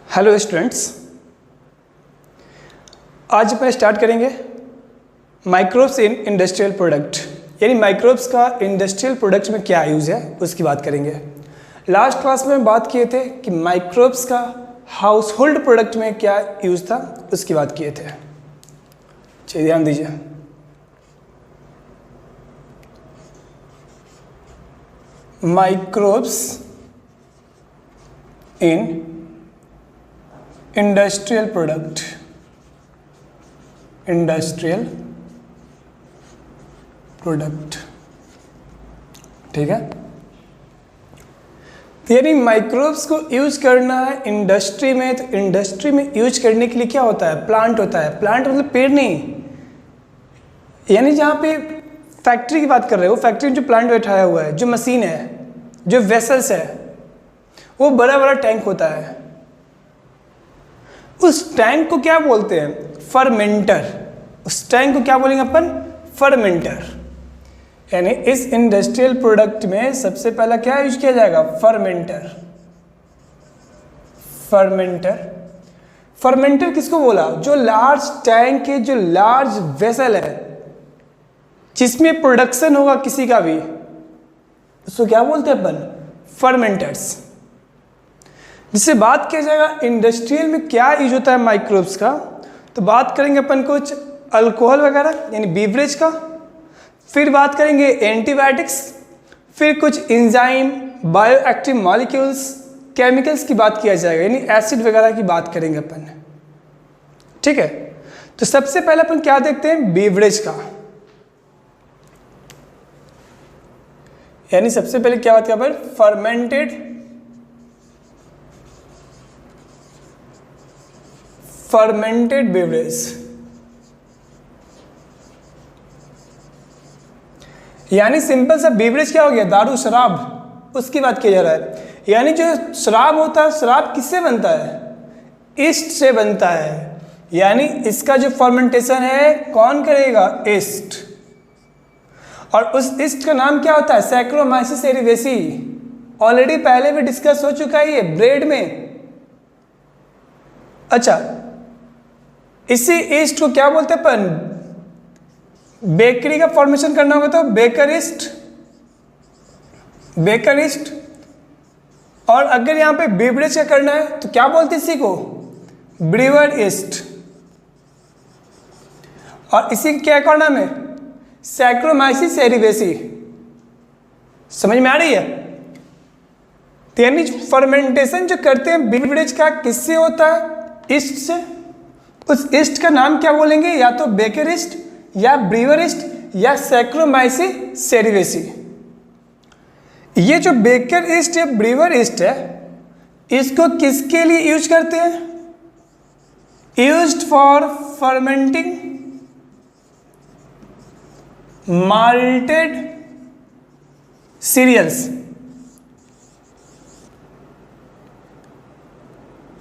Hello students, आज अपन start करेंगे microbes in industrial product, यानी माइक्रोब्स का इंडस्ट्रियल प्रोडक्ट में क्या यूज़ है उसकी बात करेंगे। लास्ट क्लास में बात किए थे कि माइक्रोब्स का हाउस होल्ड प्रोडक्ट में क्या यूज़ था उसकी बात किए थे। चलिए ध्यान दीजिए। Microbes in industrial product, industrial product, ठीक है। तो यानी माइक्रोब्स को यूज करना है इंडस्ट्री में, तो इंडस्ट्री में यूज करने के लिए क्या होता है? प्लांट होता है। प्लांट मतलब पेड़ नहीं, यानी जहाँ पे फैक्ट्री की बात कर रहे हो, फैक्ट्री में जो प्लांट बैठाया हुआ है, जो मशीन है, जो वेसल्स है, वो बड़ा बड़ा टैंक होता है। उस टैंक को क्या बोलते हैं? फर्मेंटर। उस टैंक को क्या बोलेंगे अपन? फर्मेंटर। यानी इस इंडस्ट्रियल प्रोडक्ट में सबसे पहला क्या यूज किया जाएगा? फर्मेंटर। फर्मेंटर। फर्मेंटर किसको बोला? जो लार्ज टैंक के, जो लार्ज वेसल है, जिसमें प्रोडक्शन होगा किसी का भी, उसको क्या बोलते हैं अपन? फर्मेंटर्स। जिससे बात किया जाएगा इंडस्ट्रियल में क्या यूज होता है माइक्रोब्स का, तो बात करेंगे अपन कुछ अल्कोहल वगैरह यानी बीवरेज का, फिर बात करेंगे एंटीबायोटिक्स, फिर कुछ enzyme, bio active molecules, chemicals की बात किया जाएगा, यानी एसिड वगैरह की बात करेंगे अपन, ठीक है। तो सबसे पहले अपन क्या देखते हैं? बीवरेज का। यानी सबसे पहले क्या बात किया अपन? फर्मेंटेड बेवरेज, यानी सिंपल सा बेवरेज क्या हो गया? दारू, शराब, उसकी बात किया जा रहा है। यानी जो शराब होता है, शराब किससे बनता है? ईस्ट से बनता है। यानी इसका जो फर्मेंटेशन है कौन करेगा? ईस्ट। और उस ईस्ट का नाम क्या होता है? सैक्रोमाइसिस सेरिवेसी। ऑलरेडी पहले भी डिस्कस हो चुका है ये ब्रेड में। अच्छा, इसी ईस्ट को क्या बोलते हैं अपन? बेकरी का फॉर्मेशन करना होगा तो बेकर ईस्ट, बेकर ईस्ट। और अगर यहां पे बेवरेज का करना है तो क्या बोलते हैं इसी को? Brewer east. और इसी का क्या करना है? सैक्रोमाइसिस सेरिवेसी। समझ में आ रही है? तो यानी फर्मेंटेशन जो करते हैं बेवरेज का, किससे होता है? ईस्ट से। उस ईस्ट का नाम क्या बोलेंगे? या तो बेकर ईस्ट, या ब्रीवर ईस्ट, या सैक्रोमाइसिस सेरिवेसी। ये जो बेकर ईस्ट या ब्रीवर ईस्ट है, इसको किसके लिए यूज करते हैं? Used for fermenting malted cereals,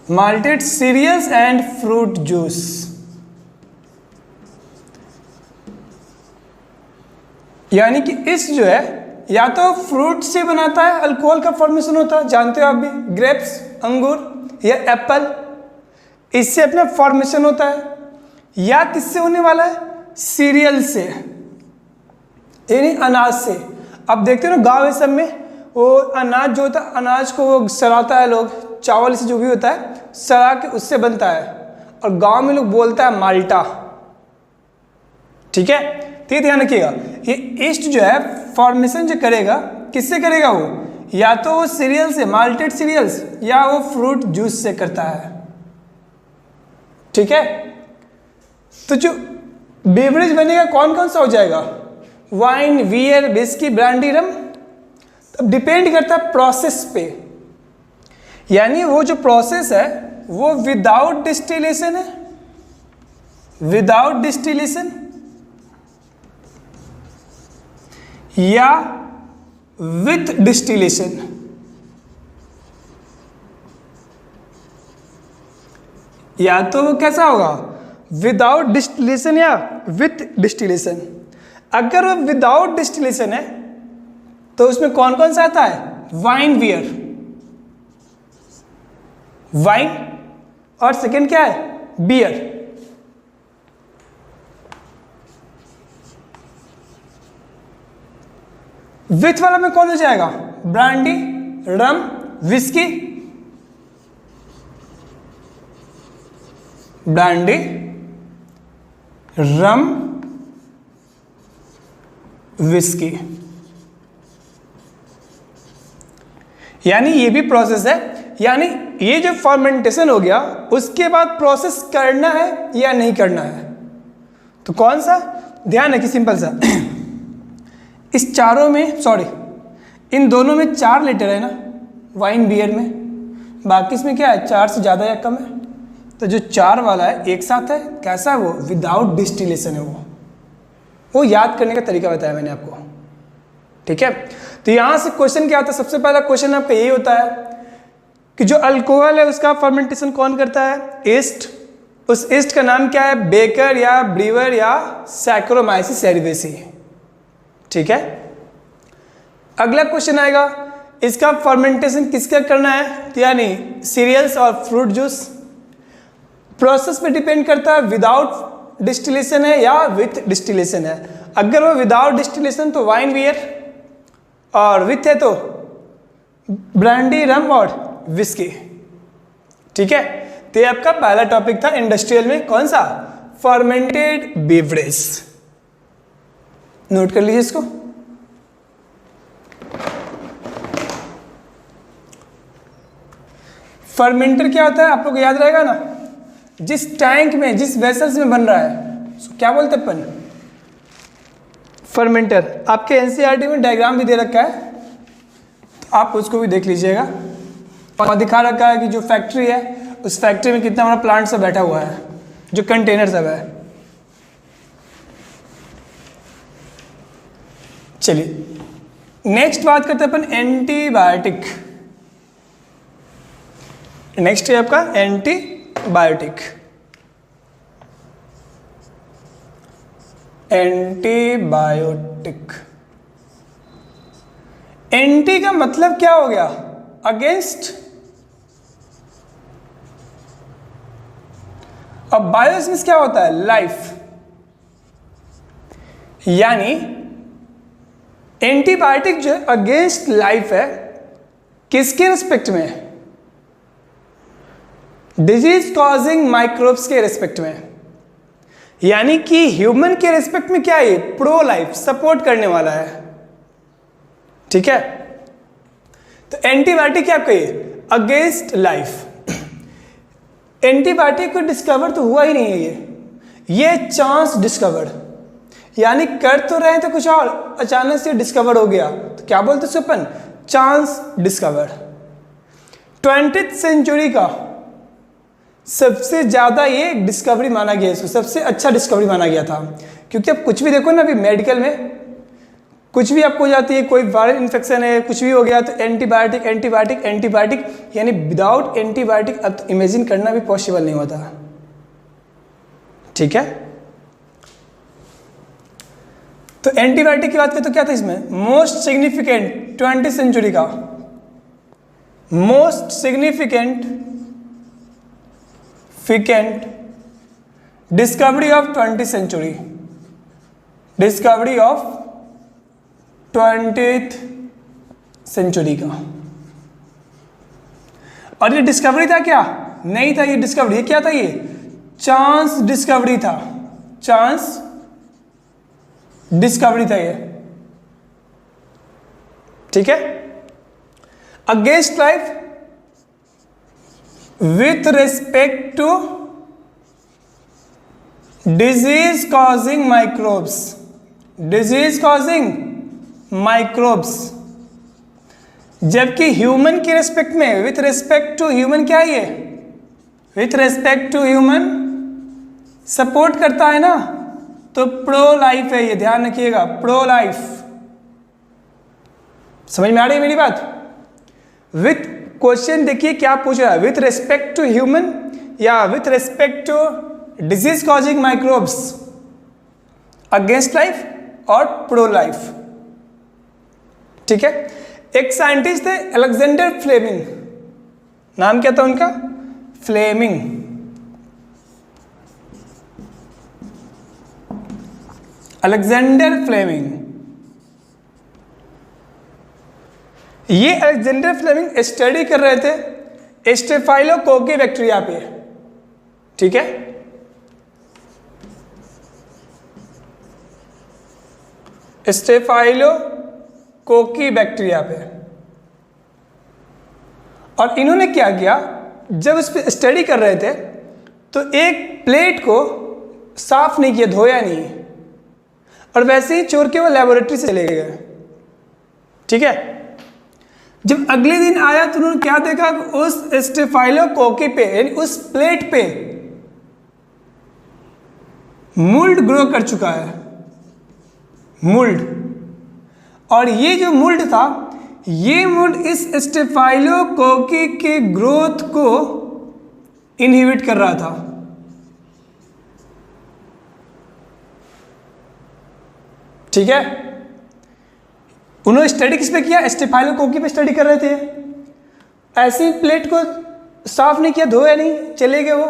malted cereals and fruit juice. यानी कि इस जो है या तो फ्रूट से बनाता है, अल्कोहल का फॉर्मेशन होता है, जानते हो आप भी, ग्रेप्स, अंगूर या एप्पल, इससे अपना फॉर्मेशन होता है। या किससे होने वाला है? सीरियल से, यानी अनाज से। अब देखते हो ना गाँव सब में वो अनाज जो होता है, अनाज को वो सड़ाता है लोग, चावल से जो भी होता है सड़ा के उससे बनता है, और गांव में लोग बोलता है माल्टा, ठीक है। तो ध्यान रखिएगा, ये ईस्ट जो है फॉर्मेशन जो करेगा, किससे करेगा वो? या तो वो सीरियल से, माल्टेड सीरियल्स, या वो फ्रूट जूस से करता है, ठीक है। तो जो बेवरेज बनेगा कौन कौन सा हो जाएगा? वाइन, बियर, विस्की, ब्रांडी, रम। अब डिपेंड करता है प्रोसेस पे, यानी वो जो प्रोसेस है वो विदाउट डिस्टिलेशन है, विदाउट डिस्टिलेशन, या विथ डिस्टिलेशन। या तो वो कैसा होगा? विदाउट डिस्टिलेशन या विथ डिस्टिलेशन। अगर वो विदाउट डिस्टिलेशन है तो उसमें कौन कौन सा आता है? वाइन, बियर, वाइन और सेकंड क्या है, बियर। विथ वाला में कौन हो जाएगा, ब्रांडी, रम, विस्की, ब्रांडी, रम, विस्की। यानी ये भी प्रोसेस है, यानी ये जो फर्मेंटेशन हो गया उसके बाद प्रोसेस करना है या नहीं करना है। तो कौन सा, ध्यान है कि सिंपल सा इस चारों में, सॉरी इन दोनों में 4 लीटर है ना वाइन बियर में, बाकी इसमें क्या है 4 से ज़्यादा या कम है। तो जो 4 वाला है एक साथ है, कैसा है वो, विदाउट डिस्टिलेशन है वो याद करने का तरीका बताया मैंने आपको, ठीक है। तो यहाँ से क्वेश्चन क्या आता है, सबसे पहला क्वेश्चन आपका यही होता है कि जो अल्कोहल है उसका फर्मेंटेशन कौन करता है, ईस्ट। उस ईस्ट का नाम क्या है, बेकर या ब्रीवर या सैक्रोमाइसिस सेरेवेसी, ठीक है। अगला क्वेश्चन आएगा, इसका फर्मेंटेशन किसका करना है, तो यानी सीरियल्स और फ्रूट जूस। प्रोसेस पे डिपेंड करता है, विदाउट डिस्टिलेशन है या विथ डिस्टिलेशन है। अगर वो विदाउट डिस्टिलेशन तो वाइन बियर, और विथ है तो ब्रांडी, रम और विस्की, ठीक है। तो ये आपका पहला टॉपिक था इंडस्ट्रियल में, कौन सा, फर्मेंटेड बेवरेज। नोट कर लीजिए इसको। फर्मेंटर क्या होता है आप लोग को याद रहेगा ना, जिस टैंक में, जिस वेसल्स में बन रहा है उसको क्या बोलते हैं अपन, फर्मेंटर। आपके एनसीईआरटी में डायग्राम भी दे रखा है, तो आप उसको भी देख लीजिएगा। और दिखा रखा है कि जो फैक्ट्री है उस फैक्ट्री में कितना बड़ा प्लांट सब बैठा हुआ है, जो कंटेनर सब है। चलिए नेक्स्ट बात करते हैं अपन एंटीबायोटिक। नेक्स्ट है आपका एंटीबायोटिक। एंटीबायोटिक, एंटी का मतलब क्या हो गया, अगेंस्ट। अब बायोस में क्या होता है, लाइफ। यानी एंटीबायोटिक जो अगेंस्ट लाइफ है, किसके रिस्पेक्ट में, डिजीज कॉजिंग माइक्रोब्स के रिस्पेक्ट में। यानी कि ह्यूमन के रिस्पेक्ट में क्या है, प्रो लाइफ, सपोर्ट करने वाला है, ठीक है। तो एंटीबायोटिक क्या कहिए, अगेंस्ट लाइफ। एंटीबायोटिक को डिस्कवर तो हुआ ही नहीं है, ये चांस डिस्कवर्ड, यानी कर तो रहे थे कुछ और अचानक से डिस्कवर हो गया, तो क्या बोलते हैं अपन, चांस डिस्कवर्ड। 20th सेंचुरी का सबसे ज़्यादा ये डिस्कवरी माना गया, इसको सबसे अच्छा डिस्कवरी माना गया था। क्योंकि अब कुछ भी देखो ना, अभी मेडिकल में कुछ भी आपको हो जाती है, कोई वायरल इन्फेक्शन है, कुछ भी हो गया तो एंटीबायोटिक एंटीबायोटिक एंटीबायोटिक, यानी विदाउट एंटीबायोटिक अब तो इमेजिन करना भी पॉसिबल नहीं होता, ठीक है। तो एंटीबायोटिक की बात करें तो क्या था इसमें, मोस्ट सिग्निफिकेंट 20th सेंचुरी का most significant discovery of 20th century, discovery of 20th century का। और ये डिस्कवरी था क्या, नहीं था ये डिस्कवरी, ये क्या था, ये चांस डिस्कवरी था, चांस डिस्कवरी था ये, ठीक है। Against life with respect to disease causing microbes, disease causing microbes। जबकि ह्यूमन के रेस्पेक्ट में, विथ रेस्पेक्ट टू ह्यूमन क्या है ये, with respect to human support करता है ना, तो प्रो लाइफ है ये, ध्यान रखिएगा, प्रो लाइफ। समझ में आ रही है मेरी बात। विथ क्वेश्चन देखिए क्या पूछ रहा है, विथ रेस्पेक्ट टू ह्यूमन या with respect to disease causing microbes, against life और प्रो लाइफ, ठीक है। एक साइंटिस्ट थे अलेक्जेंडर फ्लेमिंग, नाम क्या था उनका, फ्लेमिंग। Alexander Fleming. ये अलेक्जेंडर फ्लेमिंग स्टडी कर रहे थे स्टेफाइलोकोकी बैक्टीरिया पे, ठीक है। स्टेफाइलोकोकी बैक्टीरिया पे, और इन्होंने क्या किया, जब इस पे स्टडी कर रहे थे तो एक प्लेट को साफ नहीं किया, धोया नहीं, और वैसे ही चोर के वो लेबोरेटरी से चले गए, ठीक है। जब अगले दिन आया तो उन्होंने क्या देखा, उस स्टेफाइलोकोकी पे यानी उस प्लेट पे मुल्ड ग्रो कर चुका है, मुल्ड। और ये जो मुल्ड था, ये मुल्ड इस स्टेफाइलोकोकी के ग्रोथ को इनहिबिट कर रहा था, ठीक है। उन्होंने स्टडी किस पे किया, स्टेफाइलोकोकी पे स्टडी कर रहे थे। ऐसी प्लेट को साफ नहीं किया, धोया नहीं, चले गए वो।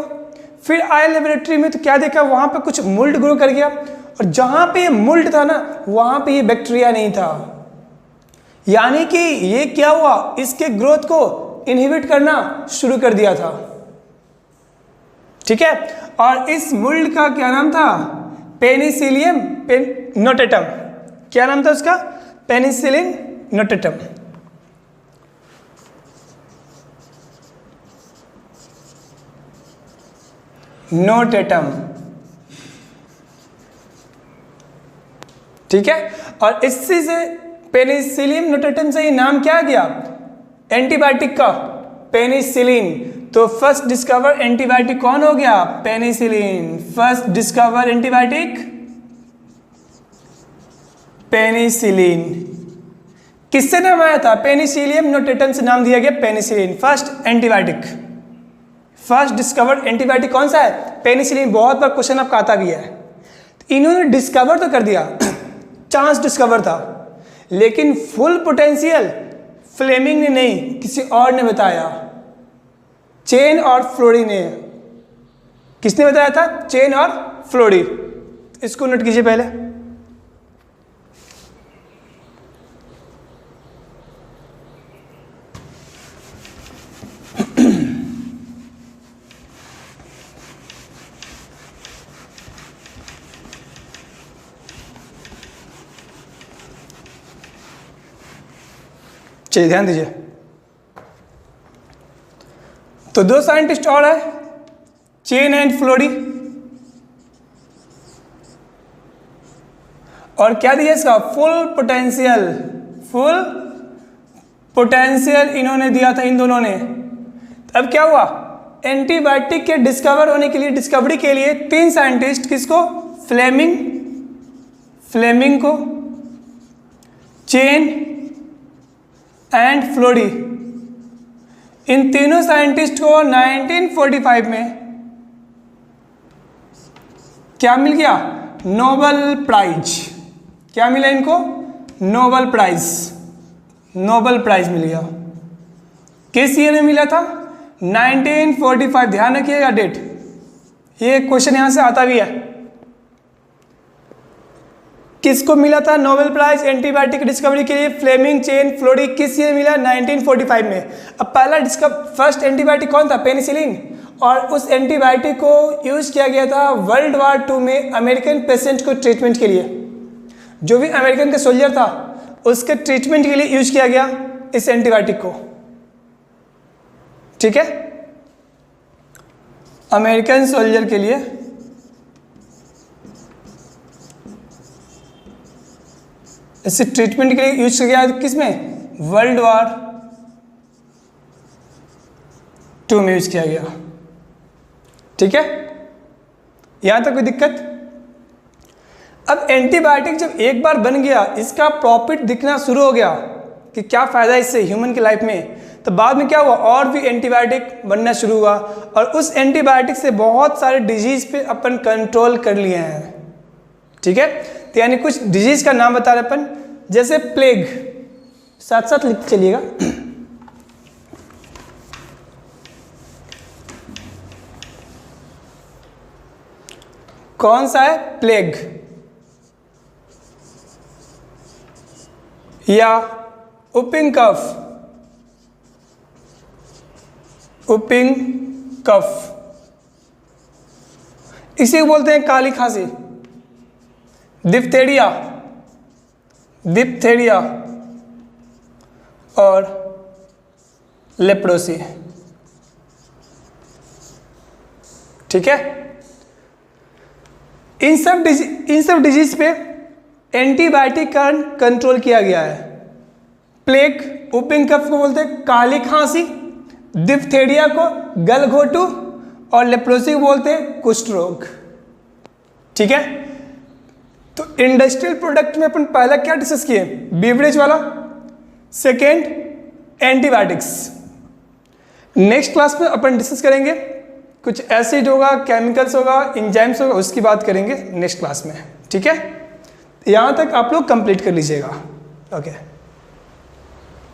फिर आए लेबोरेटरी में तो क्या देखा, वहां पे कुछ मुल्ड ग्रो कर गया, और जहां पे मुल्ड था ना, वहां पे ये बैक्टीरिया नहीं था। यानी कि ये क्या हुआ, इसके ग्रोथ को इनहिबिट करना शुरू कर दिया था, ठीक है। और इस मुल्ड का क्या नाम था, पेनिसिलियम नोटेटम। क्या नाम था उसका, पेनिसिलिन नोटेटम। नोटेटम, ठीक है। और इसी से पेनिसिलियम नोटेटम से ही नाम क्या गया, एंटीबायोटिक का, पेनिसिलिन। तो फर्स्ट डिस्कवर एंटीबायोटिक कौन हो गया, penicillin. First discover antibiotic penicillin. किससे नाम आया था, पेनिसिलियम नोटेटम से नाम दिया गया penicillin, first antibiotic. First discovered antibiotic कौन सा है, पेनिसिलिन। बहुत बार क्वेश्चन आपका आता भी है। इन्होंने डिस्कवर तो कर दिया, चांस डिस्कवर था, लेकिन फुल पोटेंशियल फ्लेमिंग ने नहीं, किसी और ने बताया, चेन और फ्लोरी ने। किसने बताया था, चेन और फ्लोरी। इसको नोट कीजिए पहले। चलिए ध्यान दीजिए। तो दो साइंटिस्ट और है, चेन एंड फ्लोरी। और क्या दिया इसका, फुल पोटेंशियल। फुल पोटेंशियल इन्होंने दिया था, इन दोनों ने। अब क्या हुआ, एंटीबायोटिक के डिस्कवर होने के लिए, डिस्कवरी के लिए तीन साइंटिस्ट, किसको, फ्लेमिंग को, चेन एंड फ्लोरी, इन तीनों साइंटिस्ट को 1945 में क्या मिल गया, नोबेल प्राइज। क्या मिला इनको, नोबेल प्राइज। नोबेल प्राइज मिल गया। किस ईयर में मिला था, 1945। ध्यान रखिएगा डेट, ये क्वेश्चन यहां से आता भी है। किसको मिला था नोबेल प्राइज एंटीबायोटिक डिस्कवरी के लिए, फ्लेमिंग, चेन, फ्लोरी। किस ईयर मिला, 1945 में। अब पहला फर्स्ट एंटीबायोटिक कौन था, पेनिसिलिन। और उस एंटीबायोटिक को यूज किया गया था वर्ल्ड वार 2 में अमेरिकन पेशेंट को ट्रीटमेंट के लिए। जो भी अमेरिकन का सोल्जर था, उसके ट्रीटमेंट के लिए यूज किया गया इस एंटीबायोटिक को, ठीक है। अमेरिकन सोल्जर के लिए इसे ट्रीटमेंट के लिए यूज किया गया, किसमें, वर्ल्ड वार 2 में यूज किया गया, ठीक है। यहां तक कोई दिक्कत। अब एंटीबायोटिक जब एक बार बन गया, इसका प्रॉफिट दिखना शुरू हो गया कि क्या फायदा इससे ह्यूमन की लाइफ में, तो बाद में क्या हुआ, और भी एंटीबायोटिक बनना शुरू हुआ, और उस एंटीबायोटिक से बहुत सारे डिजीज पे अपन कंट्रोल कर लिए हैं, ठीक है। तो यानी कुछ डिजीज का नाम बता रहे अपन, जैसे प्लेग, साथ साथ लिखते चलिएगा। कौन सा है, प्लेग। या whooping cough, whooping cough, इसी को बोलते हैं काली खांसी। डिप्थेरिया, डिप्थेरिया और लेप्रोसी। ठीक है, इन सब डिजीज पे एंटीबायोटिक का कंट्रोल किया गया है। प्लेग, whooping कफ को बोलते हैं काली खांसी, डिप्थेरिया को गलघोटू और लेप्रोसी को बोलते हैं कुष्ठ रोग। ठीक है, तो इंडस्ट्रियल प्रोडक्ट में अपन पहला क्या डिस्कस किए, बीवरेज वाला, सेकेंड एंटीबायोटिक्स। नेक्स्ट क्लास में अपन डिस्कस करेंगे कुछ एसिड होगा, केमिकल्स होगा, एंजाइम्स होगा, उसकी बात करेंगे नेक्स्ट क्लास में। ठीक है, यहाँ तक आप लोग कंप्लीट कर लीजिएगा। ओके।